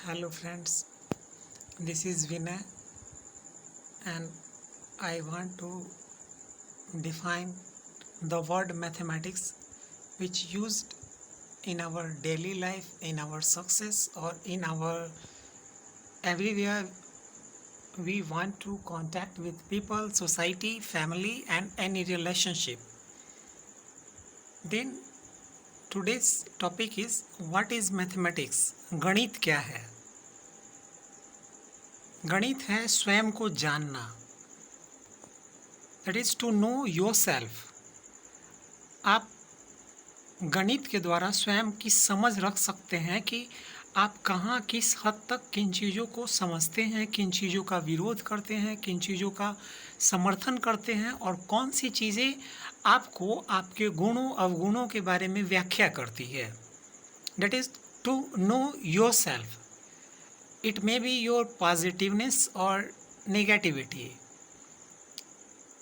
Hello friends, this is Vinay and I want to define the word mathematics which used in our daily life, in our success or in our everywhere we want to contact with people, society, family and any relationship. Then today's topic is what is mathematics? गणित क्या है? गणित है स्वयं को जानना, that is to know yourself. आप गणित के द्वारा स्वयं की समझ रख सकते हैं कि आप कहाँ किस हद तक किन चीज़ों को समझते हैं, किन चीज़ों का विरोध करते हैं, किन चीज़ों का समर्थन करते हैं और कौन सी चीज़ें आपको आपके गुणों अवगुणों के बारे में व्याख्या करती है। That is to know yourself. It may be your positiveness और नेगेटिविटी।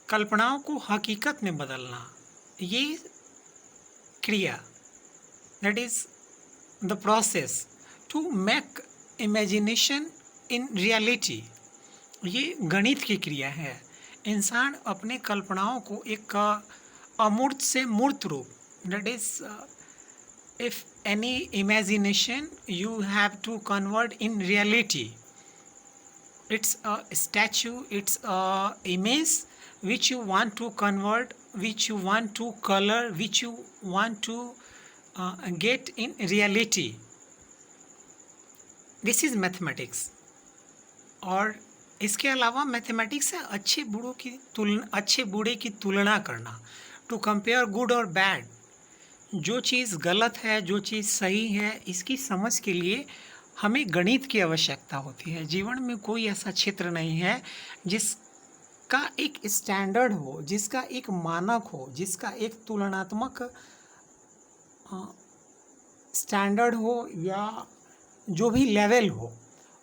कल्पनाओं को हकीकत में बदलना, ये क्रिया, that is the process to make imagination in reality, ये गणित की क्रिया है। इंसान अपने कल्पनाओं को एक अमूर्त से मूर्त रूप, that is if any imagination you have to convert in reality. It's a statue, it's a image which you want to convert, which you want to color, which you want to get in reality. This is mathematics. और इसके अलावा mathematics है अच्छे बूढ़े की तुलना करना, to compare good और बैड। जो चीज़ गलत है, जो चीज़ सही है, इसकी समझ के लिए हमें गणित की आवश्यकता होती है। जीवन में कोई ऐसा क्षेत्र नहीं है जिसका एक स्टैंडर्ड हो, जिसका एक मानक हो, जिसका एक तुलनात्मक स्टैंडर्ड हो या जो भी लेवल हो,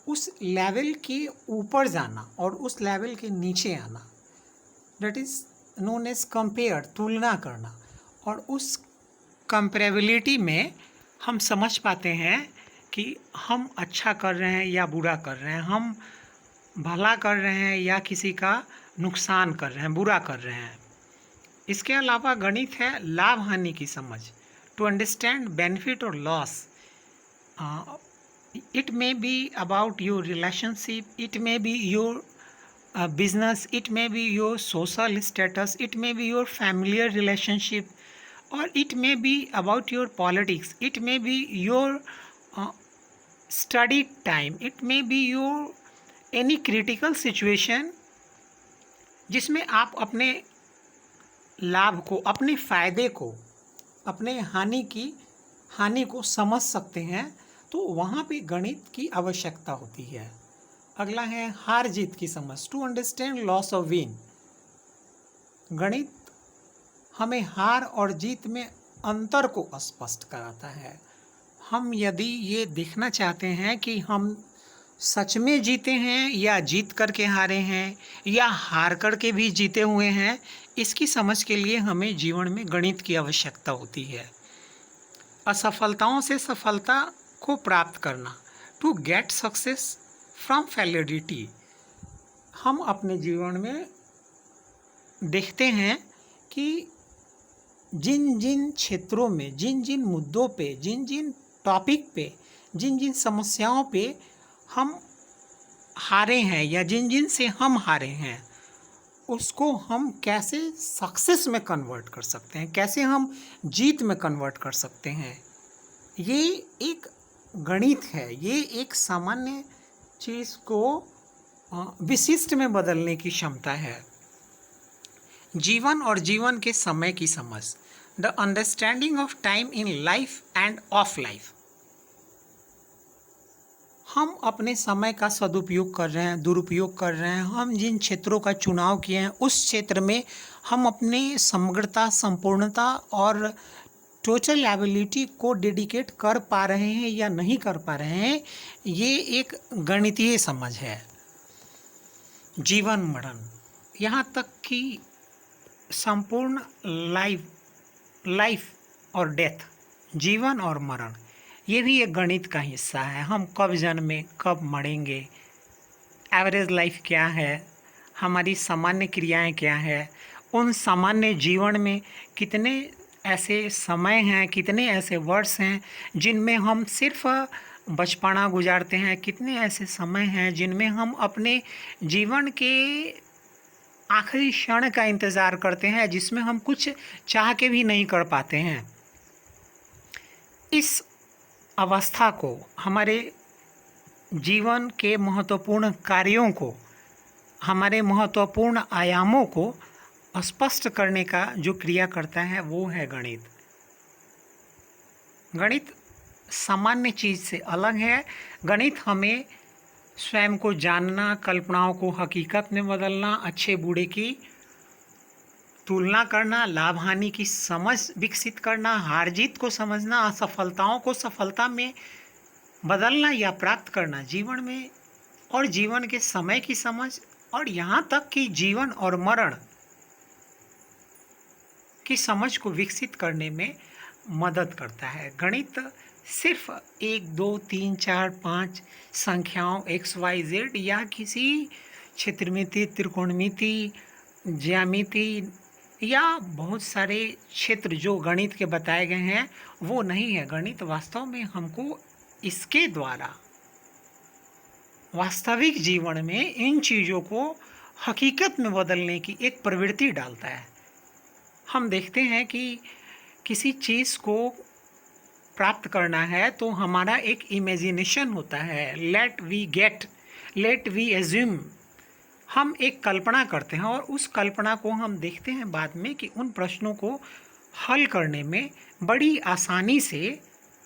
उस लेवल के ऊपर जाना और उस लेवल के नीचे आना, that is known as compare, तुलना करना। और उस कंपेरेबिलिटी में हम समझ पाते हैं कि हम अच्छा कर रहे हैं या बुरा कर रहे हैं, हम भला कर रहे हैं या किसी का नुकसान कर रहे हैं, बुरा कर रहे हैं। इसके अलावा गणित है लाभ हानि की समझ, टू अंडरस्टैंड बेनिफिट और loss. It may be about your relationship, it may be your business, it may be your social status, it may be your familiar relationship, or it may be about your politics, it may be your study time, it may be your any critical situation जिसमें आप अपने लाभ को, अपने फ़ायदे को, अपने हानि को समझ सकते हैं, तो वहाँ पे गणित की आवश्यकता होती है। अगला है हार जीत की समझ, टू अंडरस्टैंड लॉस और विन। गणित हमें हार और जीत में अंतर को स्पष्ट कराता है। हम यदि ये देखना चाहते हैं कि हम सच में जीते हैं या जीत करके हारे हैं या हार करके भी जीते हुए हैं, इसकी समझ के लिए हमें जीवन में गणित की आवश्यकता होती है। असफलताओं से सफलता को प्राप्त करना, टू गेट सक्सेस फ्रॉम फेलियरिटी। हम अपने जीवन में देखते हैं कि जिन जिन क्षेत्रों में, जिन जिन मुद्दों पे, जिन जिन टॉपिक पे, जिन जिन समस्याओं पे हम हारे हैं या जिन जिन से हम हारे हैं, उसको हम कैसे सक्सेस में कन्वर्ट कर सकते हैं, कैसे हम जीत में कन्वर्ट कर सकते हैं, ये एक गणित है। ये एक सामान्य चीज़ को विशिष्ट में बदलने की क्षमता है। जीवन और जीवन के समय की समझ, the understanding of time in life end of life. हम अपने समय का सदुपयोग कर रहे हैं, दुरुपयोग कर रहे हैं। हम जिन क्षेत्रों का चुनाव किए हैं, उस क्षेत्र में हम अपनी समग्रता, संपूर्णता और टोटल एबिलिटी को डेडिकेट कर पा रहे हैं या नहीं कर पा रहे हैं, ये एक गणितीय समझ है। जीवन मरण, यहाँ तक कि संपूर्ण लाइफ और डेथ, जीवन और मरण, ये भी एक गणित का हिस्सा है। हम कब जन्मे, कब मरेंगे, एवरेज लाइफ क्या है, हमारी सामान्य क्रियाएं क्या है, उन सामान्य जीवन में कितने ऐसे समय हैं, कितने ऐसे वर्ष हैं जिनमें हम सिर्फ बचपना गुजारते हैं, कितने ऐसे समय हैं जिनमें हम अपने जीवन के आखिरी क्षण का इंतज़ार करते हैं, जिसमें हम कुछ चाह के भी नहीं कर पाते हैं। इस अवस्था को, हमारे जीवन के महत्वपूर्ण कार्यों को, हमारे महत्वपूर्ण आयामों को स्पष्ट करने का जो क्रिया करता है वो है गणित। गणित सामान्य चीज़ से अलग है। गणित हमें स्वयं को जानना, कल्पनाओं को हकीकत में बदलना, अच्छे बुरे की तुलना करना, लाभ हानि की समझ विकसित करना, हार जीत को समझना, असफलताओं को सफलता में बदलना या प्राप्त करना, जीवन में और जीवन के समय की समझ, और यहाँ तक कि जीवन और मरण की समझ को विकसित करने में मदद करता है। गणित सिर्फ 1 2 3 4 5 संख्याओं XYZ या किसी क्षेत्रमिति, त्रिकोणमिति, ज्यामिति या बहुत सारे क्षेत्र जो गणित के बताए गए हैं वो नहीं है। गणित वास्तव में हमको इसके द्वारा वास्तविक जीवन में इन चीज़ों को हकीकत में बदलने की एक प्रवृत्ति डालता है। हम देखते हैं कि किसी चीज़ को प्राप्त करना है तो हमारा एक इमेजिनेशन होता है, लेट वी एज्यूम, हम एक कल्पना करते हैं और उस कल्पना को हम देखते हैं बाद में कि उन प्रश्नों को हल करने में बड़ी आसानी से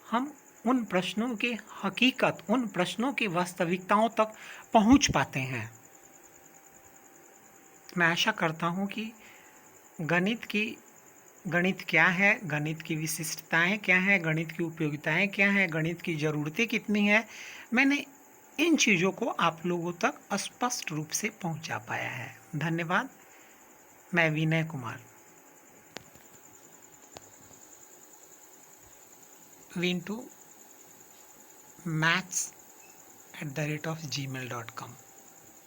हम उन प्रश्नों के हकीकत, उन प्रश्नों की वास्तविकताओं तक पहुंच पाते हैं। मैं आशा करता हूं कि गणित क्या है, गणित की विशिष्टताएं क्या हैं, गणित की उपयोगिताएं क्या हैं, गणित की ज़रूरतें कितनी हैं, मैंने इन चीज़ों को आप लोगों तक स्पष्ट रूप से पहुंचा पाया है। धन्यवाद। मैं विनय कुमार, winto maths@gmail.com।